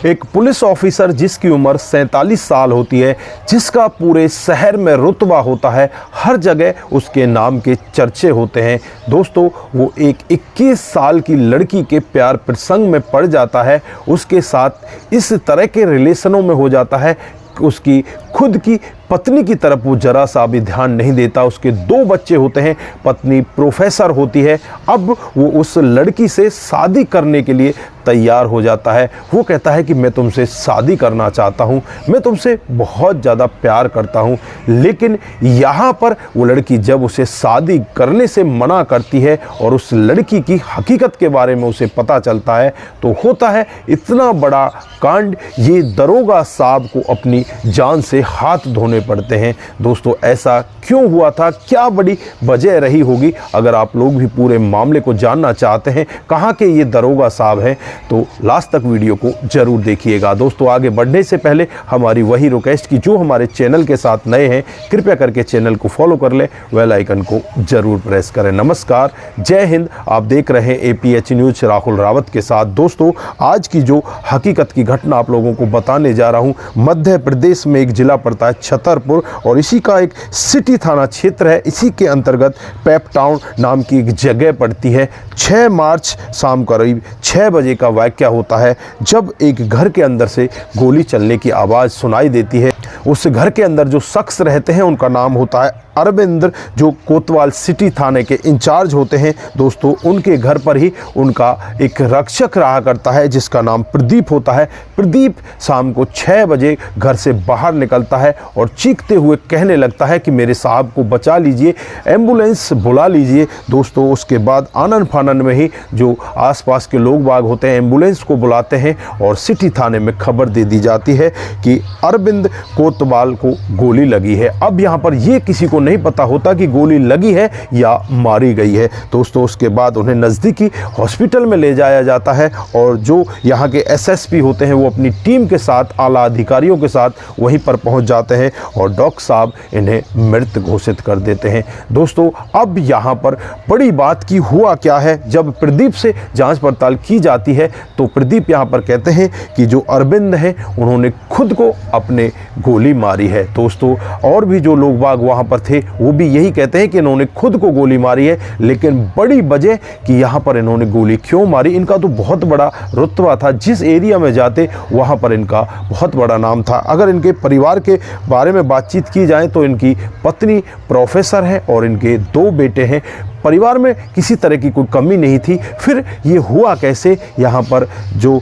एक police officer जिसकी उम्र 47 साल होती है, जिसका पूरे शहर में रुतबा होता है, हर जगह उसके नाम के चर्चे होते हैं। दोस्तों, वो एक 21 साल की लड़की के प्यार प्रसंग में पड़ जाता है, उसके साथ इस तरह के रिलेशनों में हो जाता है, उसकी खुद की पत्नी की तरफ वो जरा सा भी ध्यान नहीं देता। उसके 2 बच्चे होते हैं, पत्नी प्रोफेसर होती है। अब वो उस लड़की से शादी करने के लिए तैयार हो जाता है। वो कहता है कि मैं तुमसे शादी करना चाहता हूँ, मैं तुमसे बहुत ज़्यादा प्यार करता हूँ। लेकिन यहाँ पर वो लड़की जब उसे शादी करने से मना करती है और उस लड़की की हकीकत के बारे में उसे पता चलता है, तो होता है इतना बड़ा कांड, ये दरोगा साहब को अपनी जान से हाथ धोने पड़ते हैं। दोस्तों, ऐसा क्यों हुआ था, क्या बड़ी वजह रही होगी? अगर आप लोग भी पूरे मामले को जानना चाहते हैं, कहाँ के ये दरोगा साहब हैं, तो लास्ट तक वीडियो को जरूर देखिएगा। दोस्तों, आगे बढ़ने से पहले हमारी वही रिक्वेस्ट की जो हमारे चैनल के साथ नए हैं, कृपया करके चैनल को फॉलो कर लें, बेल आइकन को जरूर प्रेस करें। नमस्कार, जय हिंद। आप देख रहे हैं APH न्यूज राहुल रावत के साथ। दोस्तों, आज की जो हकीकत की घटना आप लोगों को बताने जा रहा हूं, मध्य प्रदेश में एक जिला पड़ता है छतरपुर, और इसी का एक सिटी थाना क्षेत्र है। इसी के अंतर्गत पेप टाउन नाम की एक जगह पड़ती है। 6 मार्च शाम करीब 6 बजे का वाक़या होता है, जब एक घर के अंदर से गोली चलने की आवाज़ सुनाई देती है। उस घर के अंदर जो शख्स रहते हैं, उनका नाम होता है अरविंद, जो कोतवाल सिटी थाने के इंचार्ज होते हैं। दोस्तों, उनके घर पर ही उनका एक रक्षक रहा करता है, जिसका नाम प्रदीप होता है। प्रदीप शाम को 6 बजे घर से बाहर निकलता है और चीखते हुए कहने लगता है कि मेरे साहब को बचा लीजिए, एम्बुलेंस बुला लीजिए। दोस्तों, उसके बाद आनन फानन में ही जो आसपास के लोग बाग होते हैं, एम्बुलेंस को बुलाते हैं और सिटी थाने में खबर दे दी जाती है कि अरविंद कोतवाल को गोली लगी है। अब यहाँ पर ये किसी को नहीं पता होता कि गोली लगी है या मारी गई है। दोस्तों, उसके बाद उन्हें नज़दीकी हॉस्पिटल में ले जाया जाता है और जो यहाँ के SSP होते हैं, वो अपनी टीम के साथ, आला अधिकारियों के साथ वहीं पर पहुंच जाते हैं और डॉक्टर साहब इन्हें मृत घोषित कर देते हैं। दोस्तों, अब यहाँ पर बड़ी बात की हुआ क्या है, जब प्रदीप से जांच पड़ताल की जाती है तो प्रदीप यहाँ पर कहते हैं कि जो अरविंद है, उन्होंने खुद को अपने गोली मारी है। दोस्तों, और भी जो लोग बाग वहाँ पर थे, वो भी यही कहते हैं कि इन्होंने खुद को गोली मारी है। लेकिन बड़ी वजह कि यहाँ पर इन्होंने गोली क्यों मारी, इनका तो बहुत बड़ा रुतबा था, जिस एरिया में जाते वहाँ पर इनका बहुत बड़ा नाम था। अगर इनके परिवार के बारे में बातचीत की जाए तो इनकी पत्नी प्रोफेसर है और इनके 2 बेटे हैं। परिवार में किसी तरह की कोई कमी नहीं थी। फिर ये हुआ कैसे, यहाँ पर जो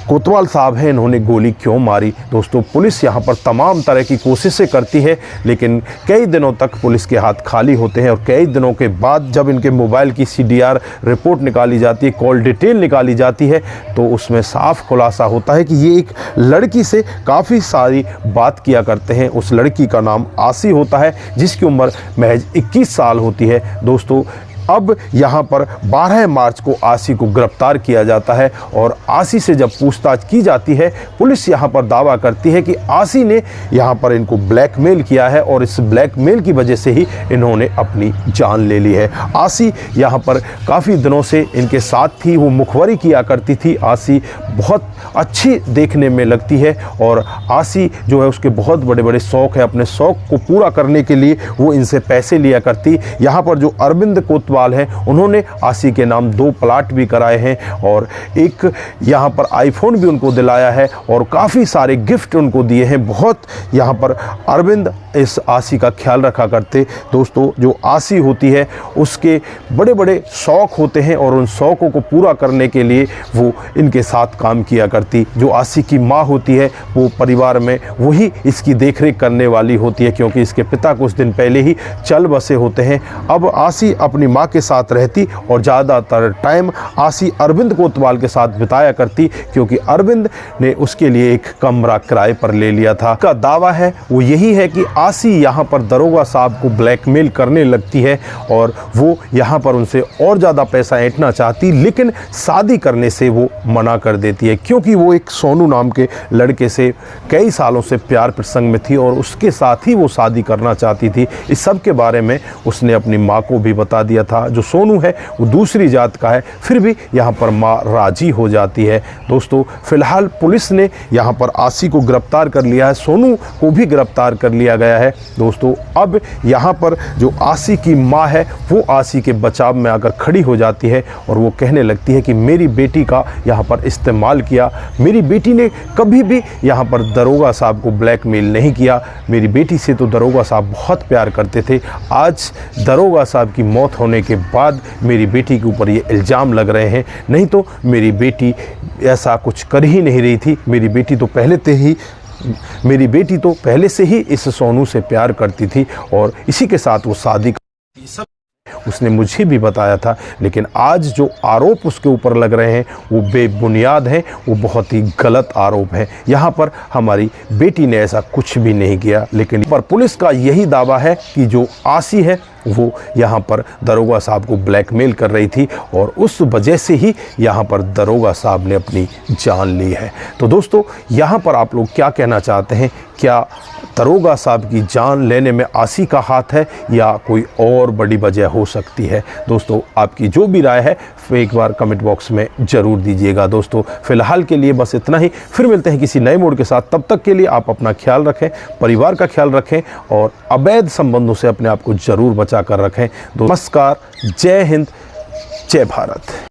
कोतवाल साहब हैं, इन्होंने गोली क्यों मारी? दोस्तों, पुलिस यहाँ पर तमाम तरह की कोशिशें करती है, लेकिन कई दिनों तक पुलिस के हाथ खाली होते हैं। और कई दिनों के बाद जब इनके मोबाइल की CDR रिपोर्ट निकाली जाती है, कॉल डिटेल निकाली जाती है, तो उसमें साफ खुलासा होता है कि ये एक लड़की से काफ़ी सारी बात किया करते हैं। उस लड़की का नाम आसी होता है, जिसकी उम्र महज 21 साल होती है। दोस्तों, अब यहाँ पर 12 मार्च को आसी को गिरफ्तार किया जाता है और आसी से जब पूछताछ की जाती है, पुलिस यहाँ पर दावा करती है कि आसी ने यहाँ पर इनको ब्लैकमेल किया है और इस ब्लैकमेल की वजह से ही इन्होंने अपनी जान ले ली है। आसी यहाँ पर काफ़ी दिनों से इनके साथ थी, वो मुखबरी किया करती थी। आसी बहुत अच्छी देखने में लगती है और आसी जो है, उसके बहुत बड़े बड़े शौक़ है। अपने शौक़ को पूरा करने के लिए वो इनसे पैसे लिया करती। यहाँ पर जो अरविंद कोतवाल हैं, उन्होंने आसी के नाम 2 प्लाट भी कराए हैं और एक यहाँ पर आईफोन भी उनको दिलाया है और काफ़ी सारे गिफ्ट उनको दिए हैं। बहुत यहाँ पर अरविंद इस आसी का ख्याल रखा करते। दोस्तों, जो आसी होती है, उसके बड़े बड़े शौक़ होते हैं और उन शौक़ों को पूरा करने के लिए वो इनके साथ काम किया करती। जो आसी की माँ होती है, वो परिवार में वही इसकी देखरेख करने वाली होती है, क्योंकि इसके पिता कुछ दिन पहले ही चल बसे होते हैं। अब आसी अपनी माँ के साथ रहती और ज़्यादातर टाइम आसी अरविंद कोतवाल के साथ बिताया करती, क्योंकि अरविंद ने उसके लिए एक कमरा किराए पर ले लिया था। का दावा है वो यही है कि आसी यहाँ पर दरोगा साहब को ब्लैकमेल करने लगती है और वो यहाँ पर उनसे और ज़्यादा पैसा ऐंठना चाहती, लेकिन शादी करने से वो मना कर देती है, क्योंकि वो एक सोनू नाम के लड़के से कई सालों से प्यार प्रसंग में थी और उसके साथ ही वो शादी करना चाहती थी। इस सब के बारे में उसने अपनी माँ को भी बता दिया था। था। जो सोनू है वो दूसरी जात का है, फिर भी यहाँ पर माँ राजी हो जाती है। दोस्तों फिलहाल पुलिस ने यहाँ पर आसी को गिरफ्तार कर लिया है, सोनू को भी गिरफ्तार कर लिया गया है। दोस्तों अब यहाँ पर जो आसी की माँ है वो आसी के बचाव में आकर खड़ी हो जाती है और वो कहने लगती है कि मेरी बेटी का यहाँ पर इस्तेमाल किया, मेरी बेटी ने कभी भी यहाँ पर दरोगा साहब को ब्लैकमेल नहीं किया, मेरी बेटी से तो दरोगा साहब बहुत प्यार करते थे। आज दरोगा साहब की मौत होने के बाद मेरी बेटी के ऊपर ये इल्ज़ाम लग रहे हैं, नहीं तो मेरी बेटी ऐसा कुछ कर ही नहीं रही थी। मेरी बेटी तो पहले से ही इस सोनू से प्यार करती थी और इसी के साथ वो शादी सब उसने मुझे भी बताया था। लेकिन आज जो आरोप उसके ऊपर लग रहे हैं वो बेबुनियाद हैं, वो बहुत ही गलत आरोप हैं। यहाँ पर हमारी बेटी ने ऐसा कुछ भी नहीं किया, लेकिन पर पुलिस का यही दावा है कि जो आसी है वो यहाँ पर दरोगा साहब को ब्लैकमेल कर रही थी और उस वजह से ही यहाँ पर दरोगा साहब ने अपनी जान ली है। तो दोस्तों यहाँ पर आप लोग क्या कहना चाहते हैं? क्या दरोगा साहब की जान लेने में आसी का हाथ है या कोई और बड़ी वजह हो सकती है? दोस्तों आपकी जो भी राय है एक बार कमेंट बॉक्स में ज़रूर दीजिएगा। दोस्तों फ़िलहाल के लिए बस इतना ही, फिर मिलते हैं किसी नए मोड़ के साथ। तब तक के लिए आप अपना ख्याल रखें, परिवार का ख्याल रखें और अवैध संबंधों से अपने आप को ज़रूर बचा कर रखें। नमस्कार, जय हिंद, जय भारत।